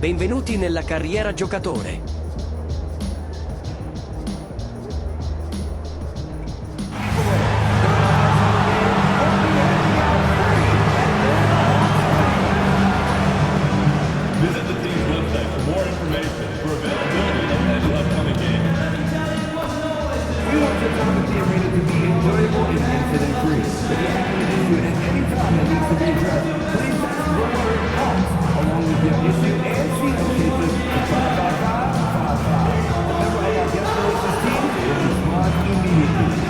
Benvenuti nella carriera giocatore. Visit the team's website for more information for availability and upcoming games. We want your time at the arena to be enjoyable and incident-free. If you have an issue at any time that needs to be addressed, please text the word HAWKS along with your issue and seat location to 55555. A member of our guest relations team will respond immediately.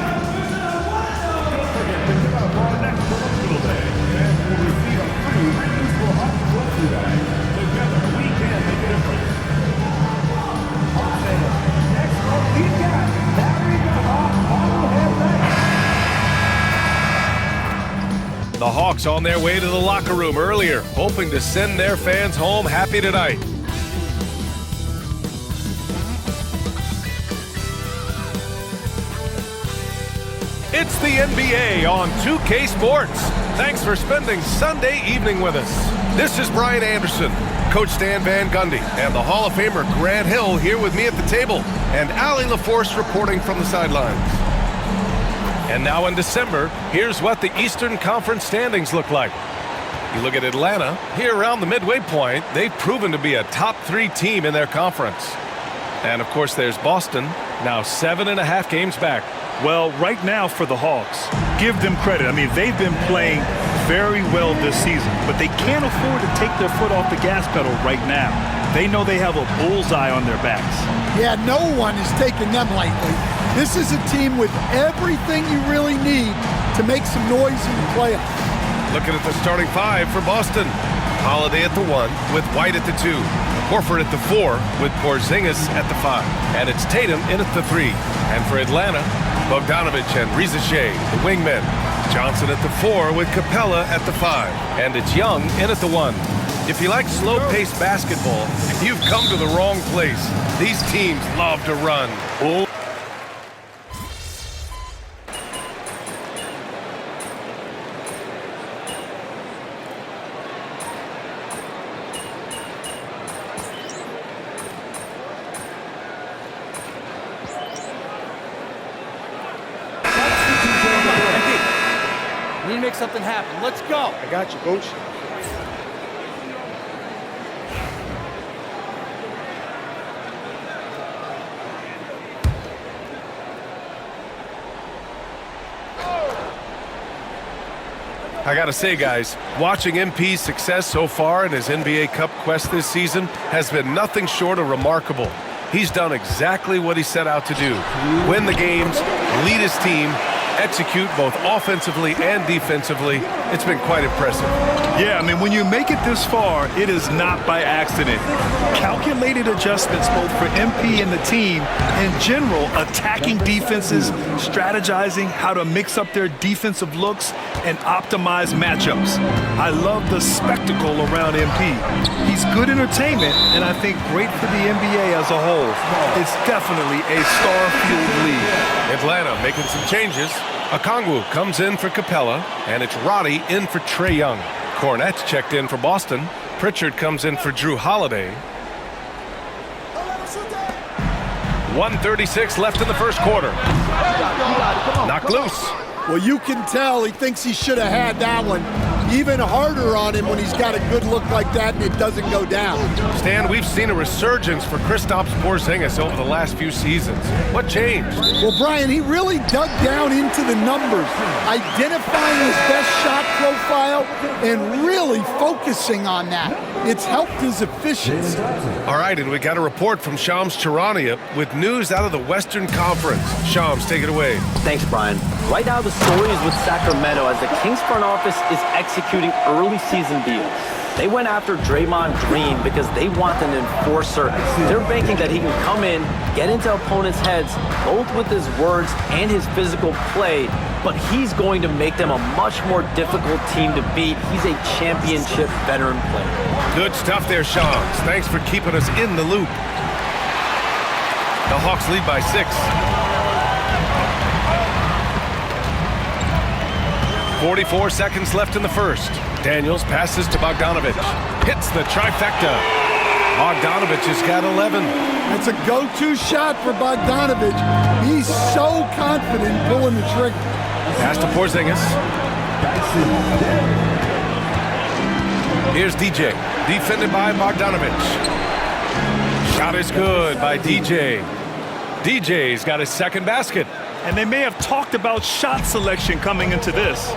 Don't forget to check out our next promotional day, and we'll receive a free Ratings for HAWKS grocery bag. Together, we can make a difference. HAWKS fans, next up we've got The Hawks on their way to the locker room earlier, hoping to send their fans home happy tonight. It's the NBA on 2K Sports. Thanks for spending Sunday evening with us. This is Brian Anderson, Coach Stan Van Gundy, and the Hall of Famer Grant Hill here with me at the table, and Allie LaForce reporting from the sidelines. And now in December, here's what the Eastern Conference standings look like. You look at Atlanta, here around the midway point, they've proven to be a top 3 team in their conference. And of course there's Boston, now 7.5 games back. Well, right now for the Hawks, give them credit. I mean, they've been playing very well this season, but they can't afford to take their foot off the gas pedal right now. They know they have a bullseye on their backs. Yeah, no one is taking them lightly. This is a team with everything you really need to make some noise in the playoffs. Looking at the starting 5 for Boston. Holiday at the 1 with White at the 2. Horford at the 4 with Porzingis at the 5. And it's Tatum in at the 3. And for Atlanta, Bogdanovic and Riziche, the wingmen. Johnson at the 4 with Capella at the 5. And it's Young in at the 1. If you like slow-paced basketball, you've come to the wrong place. These teams love to run. Oh. We need to make something happen. Let's go. I got you, Coach. I gotta say, guys, watching MP's success so far in his NBA Cup quest this season has been nothing short of remarkable. He's done exactly what he set out to do. Win the games, lead his team, execute both offensively and defensively. It's been quite impressive. Yeah, I mean, when you make it this far, it is not by accident. Calculated adjustments both for MP and the team. In general, attacking defenses, strategizing how to mix up their defensive looks, and optimize matchups. I love the spectacle around MP. He's good entertainment, and I think great for the NBA as a whole. It's definitely a star-fueled league. Atlanta making some changes. Okongwu comes in for Capella, and it's Roddy in for Trae Young. Cornette's checked in for Boston. Pritchard comes in for Drew Holiday. 1:36 left in the first quarter. Knocked loose. Well, you can tell he thinks he should have had that one. Even harder on him when he's got a good look like that and it doesn't go down. Stan, we've seen a resurgence for Kristaps Porzingis over the last few seasons. What changed? Well, Brian, he really dug down into the numbers, identifying his best shot profile and really focusing on that. It's helped his efficiency. All right, and we got a report from Shams Charania with news out of the Western Conference. Shams, take it away. Thanks, Brian. Right now, the story is with Sacramento as the Kings front office is executing early season deals. They went after Draymond Green because they want an enforcer. They're banking that he can come in, get into opponents' heads, both with his words and his physical play, but he's going to make them a much more difficult team to beat. He's a championship veteran player. Good stuff there, Shams. Thanks for keeping us in the loop. The Hawks lead by 6. 44 seconds left in the first. Daniels passes to Bogdanovic. Hits the trifecta. Bogdanovich has got 11. It's a go-to shot for Bogdanovich. He's so confident pulling the trigger. Pass to Porzingis. Here's DJ, defended by Bogdanovich. Shot is good by DJ. DJ's got his second basket. And they may have talked about shot selection coming into this.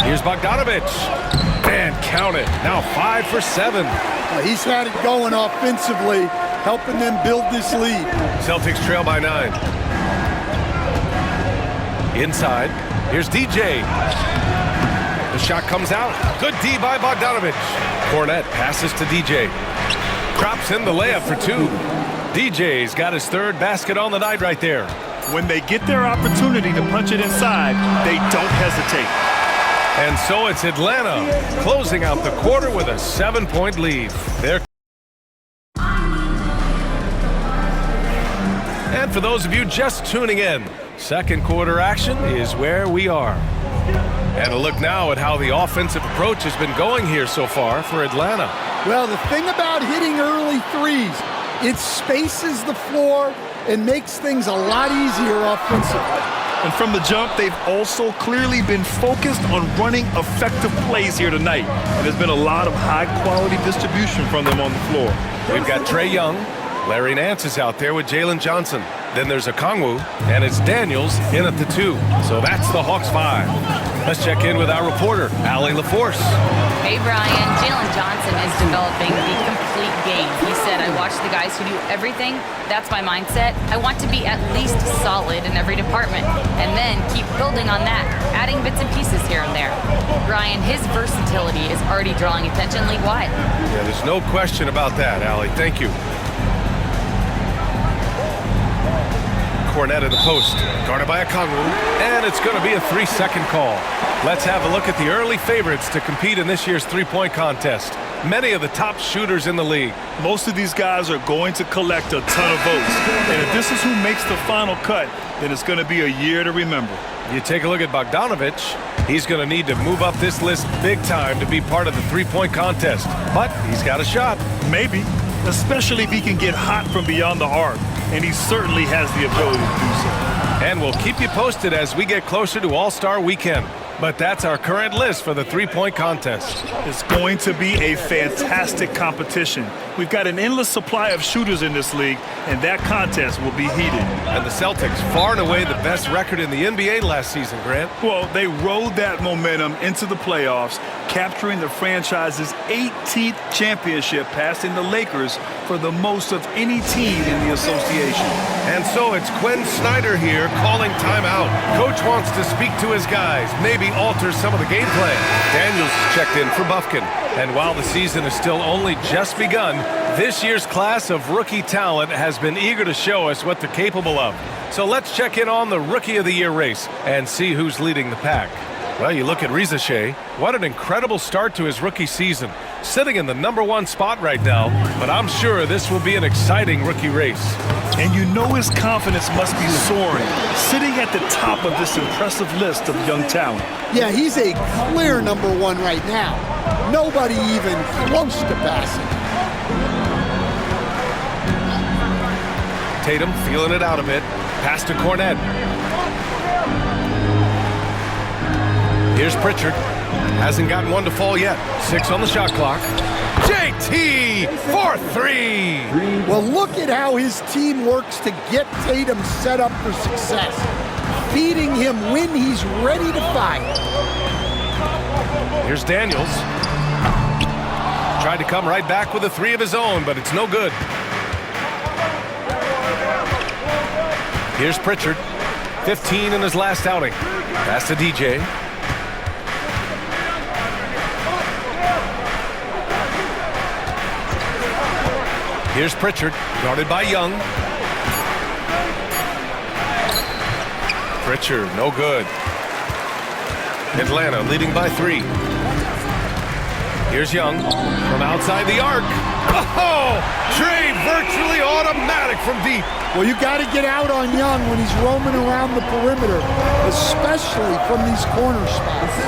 Here's Bogdanovich. And count it. Now 5 for 7. He's had it going offensively, helping them build this lead. Celtics trail by 9. Inside. Here's DJ. The shot comes out. Good D by Bogdanovich. Cornette passes to DJ. Drops in the layup for 2. DJ's got his third basket on the night right there. When they get their opportunity to punch it inside, they don't hesitate. And so it's Atlanta closing out the quarter with a 7-point lead. And for those of you just tuning in, second quarter action is where we are. And a look now at how the offensive approach has been going here so far for Atlanta. Well, the thing about hitting early threes, it spaces the floor and makes things a lot easier offensively. And from the jump, they've also clearly been focused on running effective plays here tonight. And there's been a lot of high-quality distribution from them on the floor. We've got Trae Young. Larry Nance is out there with Jalen Johnson. Then there's Okongwu, and it's Daniels in at the 2. So that's the Hawks 5. Let's check in with our reporter, Allie LaForce. Hey, Brian. Jalen Johnson is developing the complete game. He said, I watch the guys who do everything. That's my mindset. I want to be at least solid in every department and then keep building on that, adding bits and pieces here and there. Brian, his versatility is already drawing attention league-wide. Yeah, there's no question about that, Allie. Thank you. Cornette in the post, guarded by Okongwu, and it's going to be a 3-second call. Let's have a look at the early favorites to compete in this year's three-point contest. Many of the top shooters in the league. Most of these guys are going to collect a ton of votes. And if this is who makes the final cut, then it's going to be a year to remember. You take a look at Bogdanovich. He's going to need to move up this list big time to be part of the three-point contest. But he's got a shot. Maybe, especially if he can get hot from beyond the arc. And he certainly has the ability to do so. And we'll keep you posted as we get closer to All-Star Weekend. But that's our current list for the three-point contest. It's going to be a fantastic competition. We've got an endless supply of shooters in this league, and that contest will be heated. And the Celtics, far and away the best record in the NBA last season, Grant. Well, they rode that momentum into the playoffs, capturing the franchise's 18th championship, passing the Lakers for the most of any team in the association. And so it's Quinn Snyder here calling timeout. Coach wants to speak to his guys, maybe alter some of the game plan. Daniels checked in for Bufkin. And while the season is still only just begun, this year's class of rookie talent has been eager to show us what they're capable of. So let's check in on the Rookie of the Year race and see who's leading the pack. Well, you look at Rizache. What an incredible start to his rookie season. Sitting in the #1 spot right now, but I'm sure this will be an exciting rookie race. And you know his confidence must be soaring, sitting at the top of this impressive list of young talent. Yeah, he's a clear #1 right now. Nobody even close to passing. Tatum feeling it out a bit. Pass to Cornette. Here's Pritchard. Hasn't gotten one to fall yet. 6 on the shot clock. JT for 3. Well, look at how his team works to get Tatum set up for success. Feeding him when he's ready to fire. Here's Daniels. Tried to come right back with a 3 of his own, but it's no good. Here's Pritchard. 15 in his last outing. Pass to DJ. Here's Pritchard, guarded by Young. Pritchard, no good. Atlanta leading by 3. Here's Young from outside the arc. Oh, Trae virtually automatic from deep. Well, you got to get out on Young when he's roaming around the perimeter, especially from these corner spots.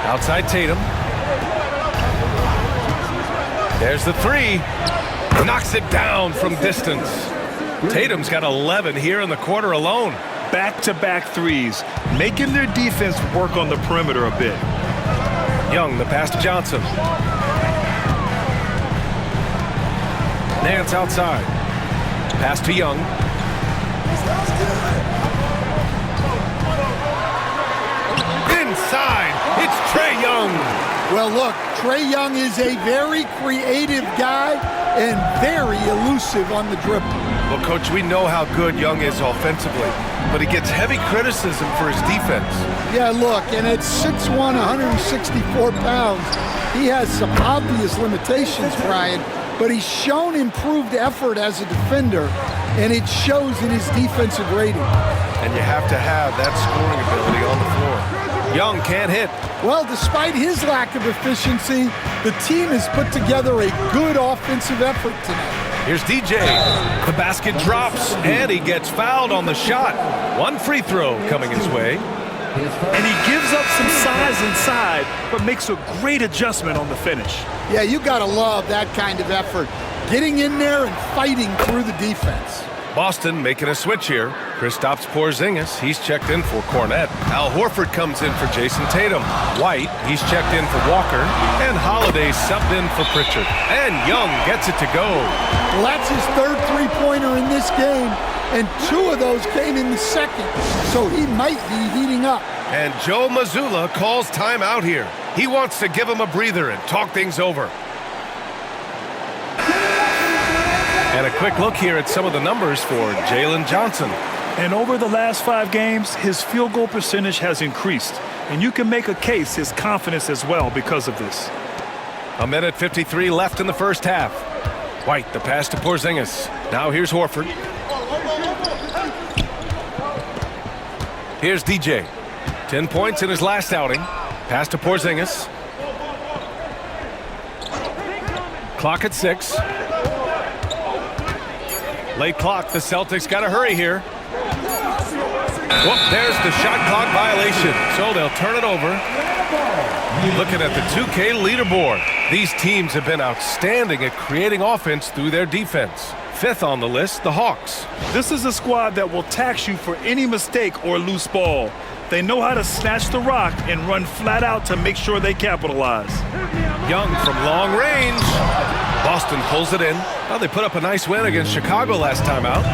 Outside Tatum. There's the three. Knocks it down from distance. Tatum's got 11 here in the quarter alone. Back-to-back threes, making their defense work on the perimeter a bit. Young, the pass to Johnson. Nance outside. Pass to Young. Inside, it's Trae Young. Well, look, Trae Young is a very creative guy and very elusive on the dribble. Well, Coach, we know how good Young is offensively, but he gets heavy criticism for his defense. Yeah, look, and at 6'1", 164 pounds, he has some obvious limitations, Brian, but he's shown improved effort as a defender, and it shows in his defensive rating. And you have to have that scoring ability on the floor. Young can't hit. Well, despite his lack of efficiency, the team has put together a good offensive effort tonight. Here's DJ. The basket drops, and he gets fouled on the shot. One free throw coming his way. And he gives up some size inside, but makes a great adjustment on the finish. Yeah, you gotta love that kind of effort. Getting in there and fighting through the defense. Boston making a switch here. Kristaps Porzingis, he's checked in for Cornette. Al Horford comes in for Jason Tatum. White, he's checked in for Walker. And Holiday subbed in for Pritchard. And Young gets it to go. Well, that's his third three-pointer in this game, and 2 of those came in the second, so he might be heating up. And Joe Mazzulla calls timeout here. He wants to give him a breather and talk things over. And a quick look here at some of the numbers for Jalen Johnson. And over the last 5 games, his field goal percentage has increased. And you can make a case his confidence as well because of this. 1:53 left in the first half. White, the pass to Porzingis. Now here's Horford. Here's DJ. 10 points in his last outing. Pass to Porzingis. Clock at 6. Late clock, the Celtics got to hurry here. Whoop, there's the shot clock violation, so they'll turn it over. Looking at the 2K leaderboard, these teams have been outstanding at creating offense through their defense. 5th on the list, the Hawks. This is a squad that will tax you for any mistake or loose ball. They know how to snatch the rock and run flat out to make sure they capitalize. Young from long range. Boston pulls it in. Well, they put up a nice win against Chicago last time out.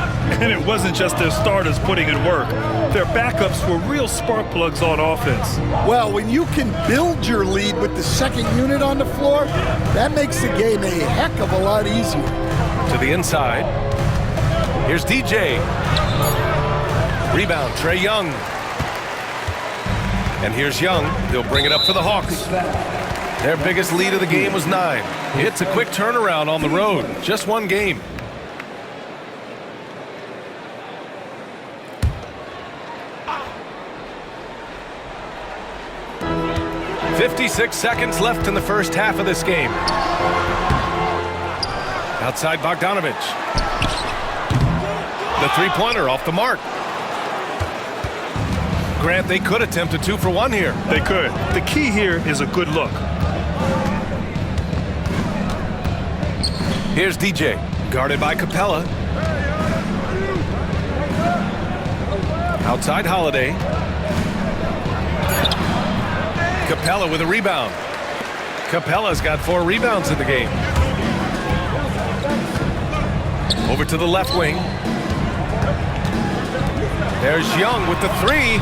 And it wasn't just their starters putting in work. Their backups were real spark plugs on offense. Well, when you can build your lead with the second unit on the floor, that makes the game a heck of a lot easier. To the inside. Here's DJ. Rebound, Trae Young. And here's Young. He'll bring it up for the Hawks. Their biggest lead of the game was 9. It's a quick turnaround on the road. Just one game. .56 seconds left in the first half of this game. Outside Bogdanovich. The three-pointer off the mark. Grant, they could attempt a 2-for-1 here. They could. The key here is a good look. Here's DJ, guarded by Capella. Outside Holiday. Capella with a rebound. Capella's got 4 rebounds in the game. Over to the left wing. There's Young with the 3.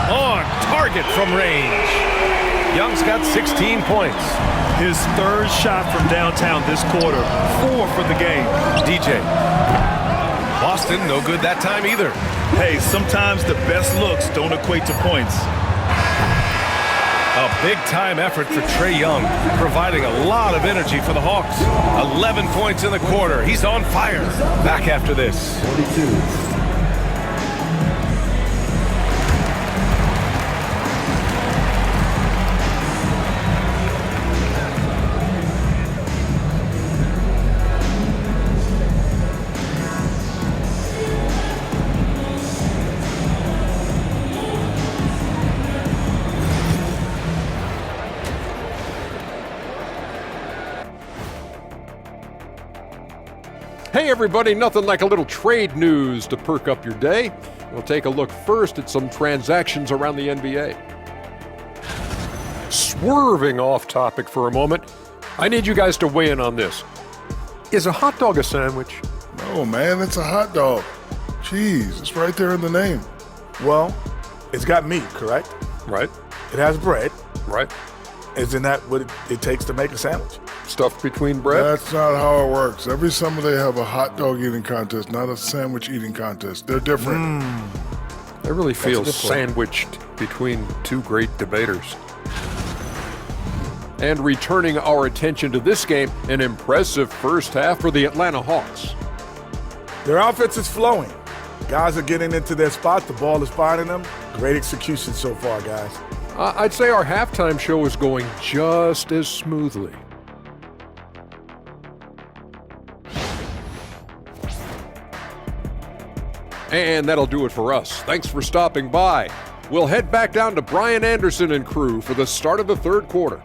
On target from range. Young's got 16 points. His 3rd shot from downtown this quarter. 4 for the game. DJ. Boston, no good that time either. Hey, sometimes the best looks don't equate to points. A big-time effort for Trae Young, providing a lot of energy for the Hawks. 11 points in the quarter. He's on fire. Back after this. 42. Hey everybody, nothing like a little trade news to perk up your day. We'll take a look first at some transactions around the NBA. Swerving off topic for a moment, I need you guys to weigh in on this. Is a hot dog a sandwich? No, man, it's a hot dog. Cheese, it's right there in the name. Well, it's got meat, correct? Right. It has bread. Right. Isn't that what it takes to make a sandwich? Stuffed between bread? That's not how it works. Every summer they have a hot dog eating contest, not a sandwich eating contest. They're different. I really feel That's a good point. sandwiched between two great debaters. And returning our attention to this game, an impressive first half for the Atlanta Hawks. Their offense is flowing. Guys are getting into their spot. The ball is finding them. Great execution so far, guys. I'd say our halftime show is going just as smoothly. And that'll do it for us. Thanks for stopping by. We'll head back down to Brian Anderson and crew for the start of the third quarter.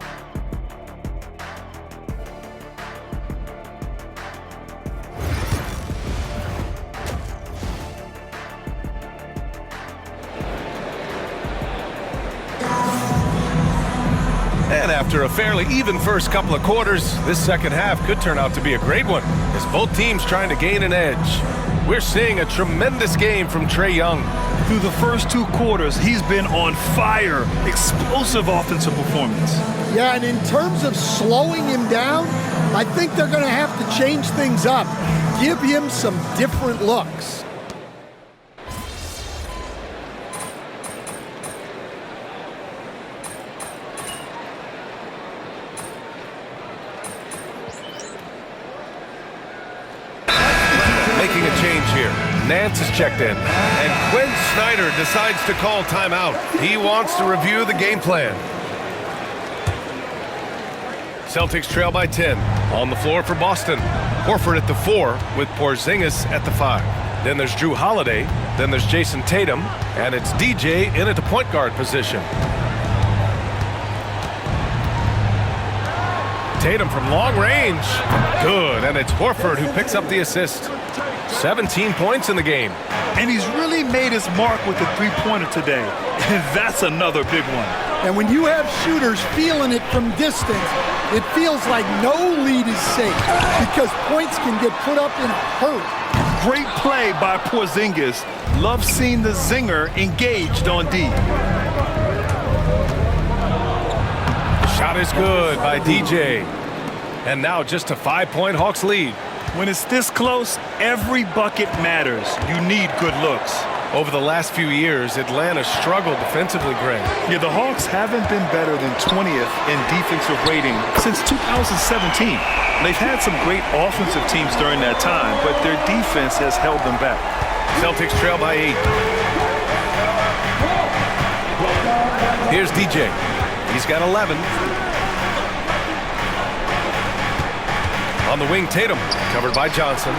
And after a fairly even first couple of quarters, this second half could turn out to be a great one, as both teams trying to gain an edge. We're seeing a tremendous game from Trae Young. Through the first 2 quarters, he's been on fire. Explosive offensive performance. Yeah, and in terms of slowing him down, I think they're going to have to change things up. Give him some different looks. Making a change here. Nance is checked in, and Quinn Snyder decides to call timeout. He wants to review the game plan. Celtics trail by 10. On the floor for Boston. Horford at the 4 with Porzingis at the 5. Then there's Drew Holiday. Then there's Jason Tatum. And it's DJ in at the point guard position. Tatum from long range. Good, and it's Horford who picks up the assist. 17 points in the game. And he's really made his mark with the three-pointer today. And that's another big one. And when you have shooters feeling it from distance, it feels like no lead is safe because points can get put up in a hurry. Great play by Porzingis. Love seeing the zinger engaged on D. Shot is good by DJ. And now just a 5-point Hawks lead. When it's this close, every bucket matters. You need good looks. Over the last few years, Atlanta struggled defensively, Greg. Yeah, the Hawks haven't been better than 20th in defensive rating since 2017. They've had some great offensive teams during that time, but their defense has held them back. Celtics trail by 8. Here's DJ. He's got 11. On the wing, Tatum, covered by Johnson.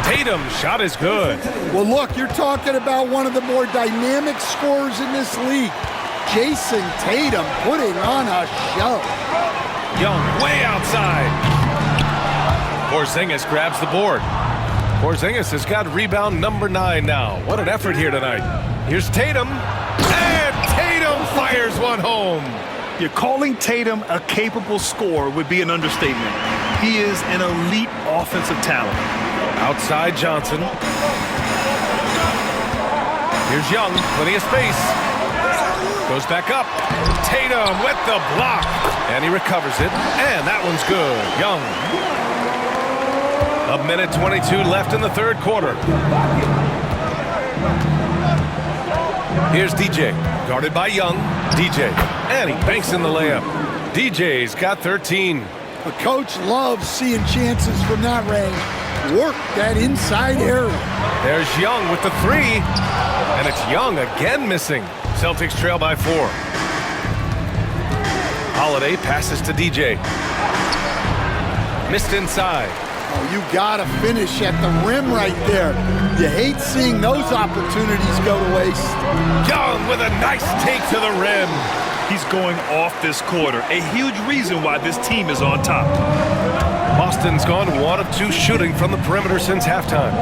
Tatum, shot is good. Well, look, you're talking about one of the more dynamic scorers in this league. Jason Tatum putting on a show. Young way outside. Porzingis grabs the board. Porzingis has got rebound number 9 now. What an effort here tonight. Here's Tatum. And Tatum fires one home. You're calling Tatum a capable scorer would be an understatement. He is an elite offensive talent. Outside Johnson. Here's Young, plenty of space. Goes back up. Tatum with the block. And he recovers it. And that one's good. Young. 1:22 left in the third quarter. Here's DJ. Guarded by Young. DJ. And he banks in the layup. DJ's got 13. The coach loves seeing chances from that range. Work that inside area. There's Young with the 3. And it's Young again missing. Celtics trail by 4. Holiday passes to DJ. Missed inside. Oh, you gotta finish at the rim right there. You hate seeing those opportunities go to waste. Young with a nice take to the rim. He's going off this quarter. A huge reason why this team is on top. Boston's gone 1 of 2 shooting from the perimeter since halftime.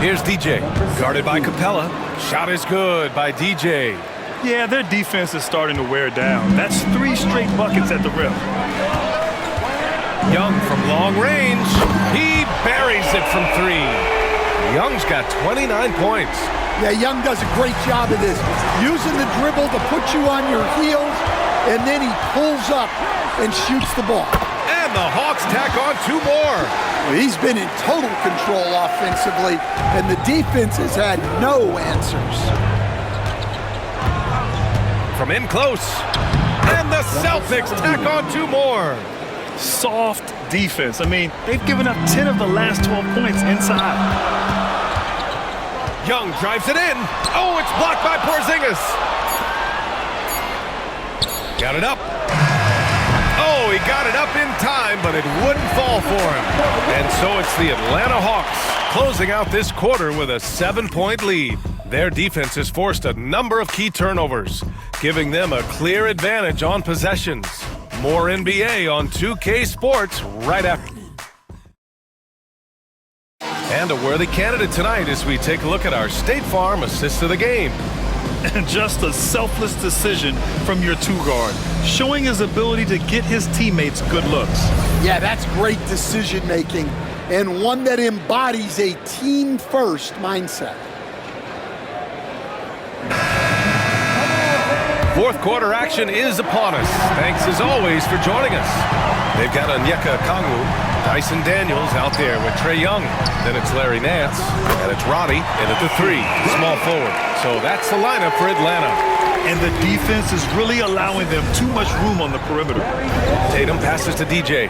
Here's DJ, guarded by Capella. Shot is good by DJ. Yeah, their defense is starting to wear down. That's 3 straight buckets at the rim. Young from long range. He buries it from 3. Young's got 29 points. Yeah, Young does a great job of this. Using the dribble to put you on your heels, and then he pulls up and shoots the ball. And the Hawks tack on 2 more. Well, he's been in total control offensively, and the defense has had no answers. From in close. And the Celtics tack on 2 more. Soft defense. I mean, they've given up 10 of the last 12 points inside. Young drives it in. Oh, it's blocked by Porzingis. Got it up. Oh, he got it up in time, but it wouldn't fall for him. And so it's the Atlanta Hawks closing out this quarter with a 7-point lead. Their defense has forced a number of key turnovers, giving them a clear advantage on possessions. More NBA on 2K Sports right after. And a worthy candidate tonight as we take a look at our State Farm assist of the game. And just a selfless decision from your 2-guard, showing his ability to get his teammates good looks. Yeah, that's great decision making, and one that embodies a team-first mindset. Fourth quarter action is upon us. Thanks as always for joining us. They've got Onyeka Okongwu, Dyson Daniels out there with Trae Young. Then it's Larry Nance, and it's Roddy in at the 3, small forward. So that's the lineup for Atlanta. And the defense is really allowing them too much room on the perimeter. Tatum passes to DJ.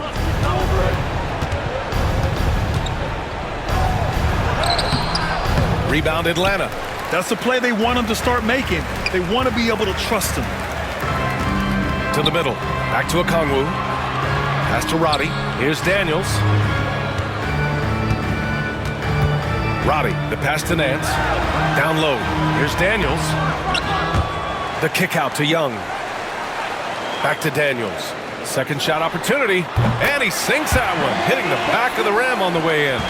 Rebound Atlanta. That's the play they want him to start making. They want to be able to trust him. To the middle. Back to Okongwu. Pass to Roddy. Here's Daniels. Roddy, the pass to Nance. Down low. Here's Daniels. The kick out to Young. Back to Daniels. Second shot opportunity. And he sinks that one, hitting the back of the rim on the way in.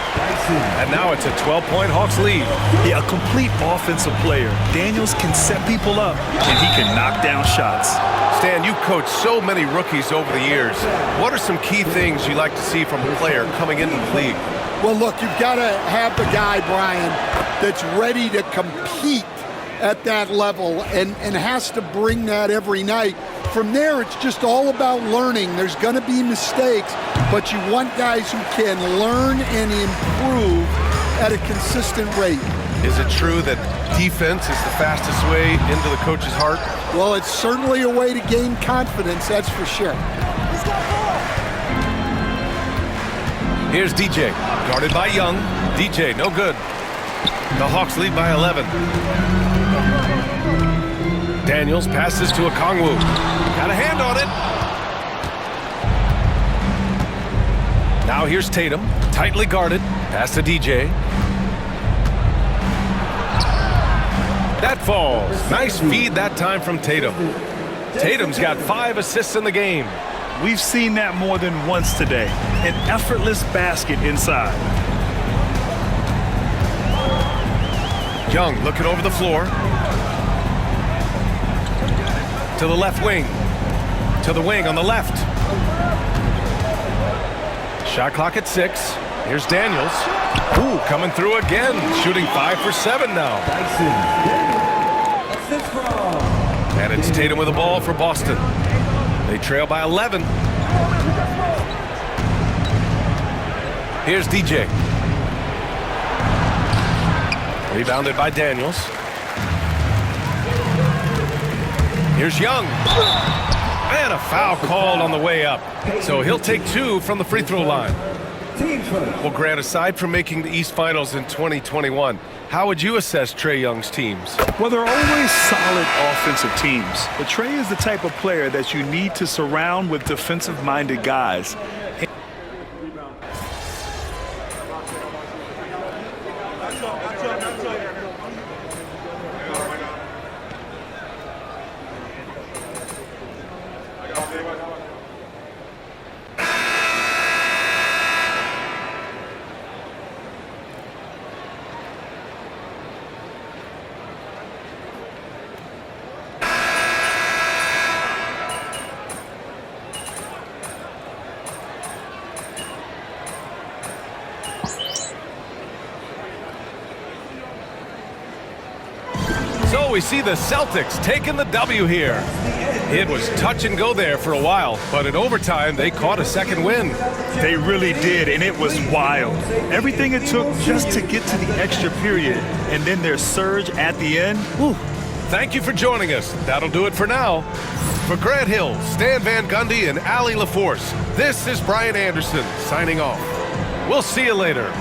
And now it's a 12-point Hawks lead. Yeah, a complete offensive player. Daniels can set people up, and he can knock down shots. Stan, you've coached so many rookies over the years. What are some key things you like to see from a player coming into the league? Well, look, you've got to have the guy, Brian, that's ready to compete at that level and has to bring that every night. From there, it's just all about learning. There's going to be mistakes, but you want guys who can learn and improve at a consistent rate. Is it true that defense is the fastest way into the coach's heart? Well, it's certainly a way to gain confidence, that's for sure. Here's DJ, guarded by Young. DJ, no good. The Hawks lead by 11. Daniels passes to Okongwu. Got a hand on it. Now here's Tatum, tightly guarded. Pass to DJ. That falls. Nice feed that time from Tatum. Tatum's got 5 assists in the game. We've seen that more than once today. An effortless basket inside. Young looking over the floor. To the left wing. To the wing on the left. Shot clock at 6. Here's Daniels. Ooh, coming through again. Shooting 5 for 7 now. And it's Tatum with the ball for Boston. They trail by 11. Here's DJ. Rebounded by Daniels. Here's Young. And a foul called on the way up. So he'll take 2 from the free throw line. Well, Grant, aside from making the East Finals in 2021, how would you assess Trae Young's teams? Well, they're always solid offensive teams. But Trae is the type of player that you need to surround with defensive-minded guys. So we see the Celtics taking the W here. It was touch and go there for a while, but in overtime, they caught a second win. They really did, and it was wild. Everything it took just to get to the extra period, and then their surge at the end. Whew. Thank you for joining us. That'll do it for now. For Grant Hill, Stan Van Gundy, and Ali LaForce, this is Brian Anderson signing off. We'll see you later.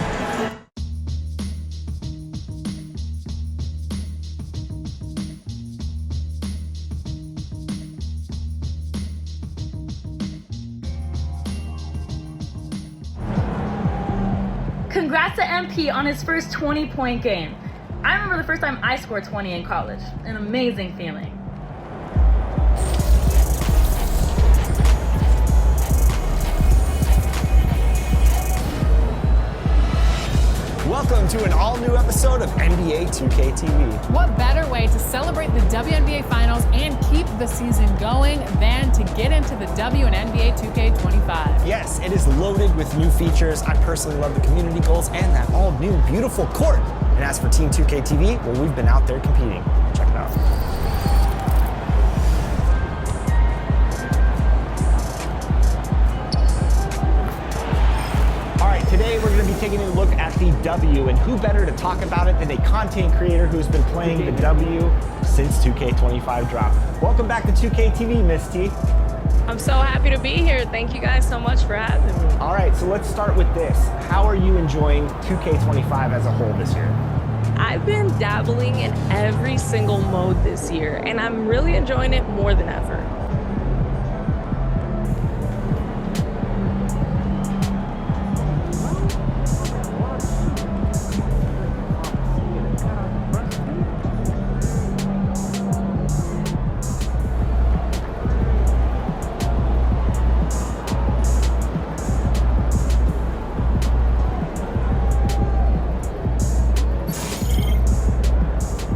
Congrats to MP on his first 20-point game. I remember the first time I scored 20 in college. An amazing feeling. Welcome to an all-new episode of NBA 2K TV. What better way to celebrate the WNBA Finals and keep the season going than to get into the W and NBA 2K25? Yes, it is loaded with new features. I personally love the community goals and that all-new beautiful court. And as for Team 2K TV, well, we've been out there competing. Check it out. Today we're going to be taking a look at the W, and who better to talk about it than a content creator who's been playing the W since 2K25 dropped. Welcome back to 2K TV, Miss T. I'm so happy to be here. Thank you guys so much for having me. All right, so let's start with this. How are you enjoying 2K25 as a whole this year? I've been dabbling in every single mode this year, and I'm really enjoying it more than ever.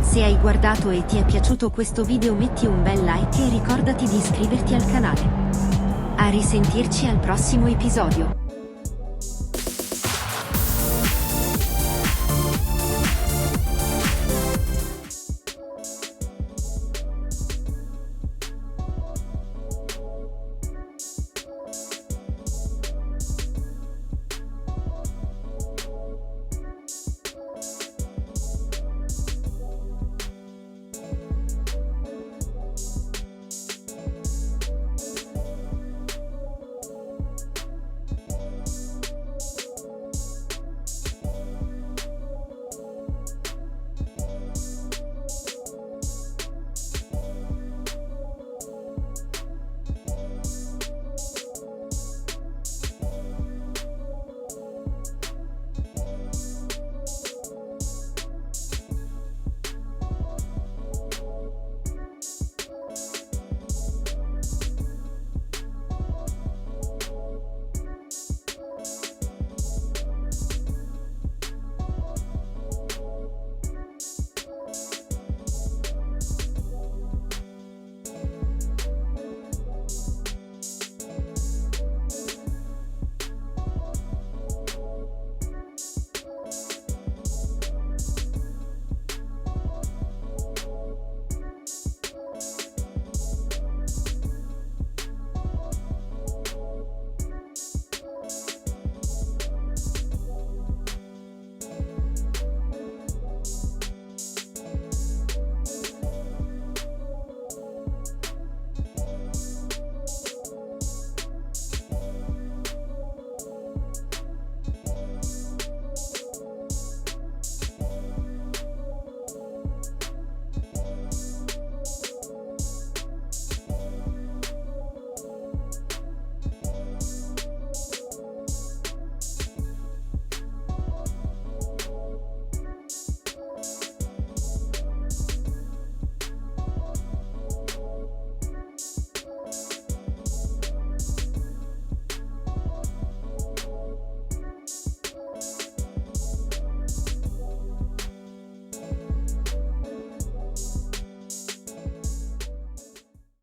Se hai guardato e ti è piaciuto questo video metti un bel like e ricordati di iscriverti al canale. A risentirci al prossimo episodio.